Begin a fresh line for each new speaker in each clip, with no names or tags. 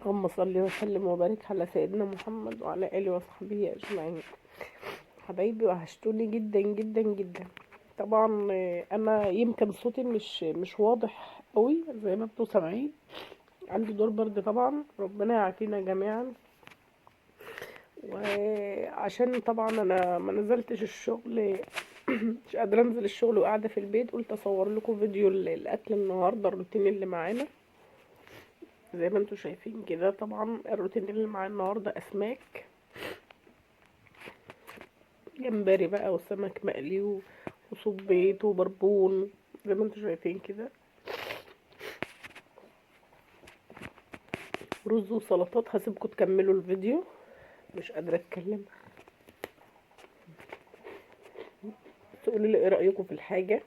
اللهم صل وسلم وبارك على سيدنا محمد وعلى آله وصحبه أجمعين. حبايبي وحشتوني جدا جدا جدا. طبعا انا يمكن صوتي مش واضح قوي زي ما انتوا سامعين. عندي دور برد طبعا، ربنا يعافينا جميعا. وعشان طبعا انا ما نزلتش الشغل مش قادره انزل الشغل وقاعده في البيت، قلت اصور لكم فيديو الاكل النهارده، الروتين اللي معانا زي ما انتوا شايفين كده. طبعا الروتين اللي معانا النهارده اسماك، جمبري بقى وسمك مقلي وصبيط وبربون زي ما انتوا شايفين كده، رز وسلطات. هسيبكم تكملوا الفيديو، مش قادره اتكلم. تقولوا لي ايه رايكم في الحاجه،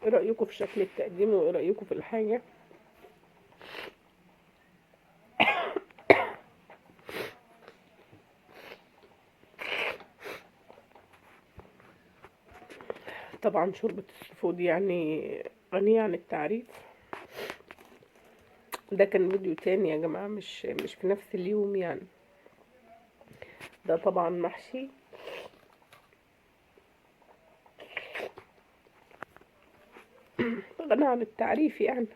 ايه رايكم في شكل التقديم، وايه رايكم في الحاجه. طبعا شوربه السفود يعني غنيه عن التعريف. ده كان فيديو تاني يا جماعه، مش في نفس اليوم يعني. ده طبعا محشي، غني عن التعريف يعني،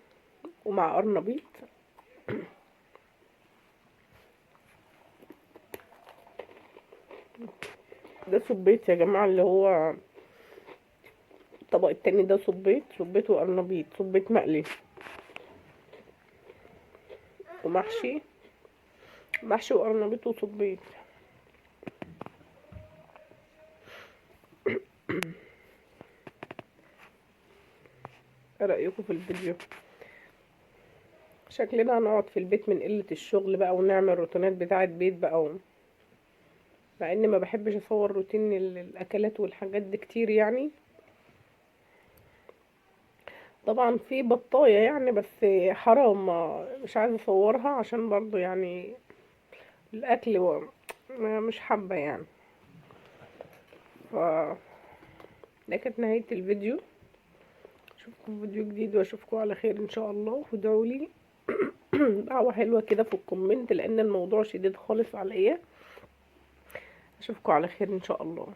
ومع قرنبيط. ده صبيت يا جماعه، اللي هو الطبق التاني ده صبيت وقرنبيط، صبيت مقلي ومحشي، محشي وقرنبيط وصبيت. ايه رأيكم في الفيديو؟ شكلنا هنقعد في البيت من قلة الشغل بقى ونعمل روتينات بتاعة بيت بقى مع اني ما بحبش اصور روتين الاكلات والحاجات دي كتير يعني. طبعا في بطاية يعني، بس حرام مش عايزة اصورها عشان برضو يعني الاكل مش حابة يعني. ف ده كانت نهاية الفيديو. اشوفكم في فيديو جديد واشوفكم على خير ان شاء الله، وادعوا لي دعوة حلوة كده في الكومنت، لان الموضوع شديد خالص عليا. اشوفكم على خير ان شاء الله.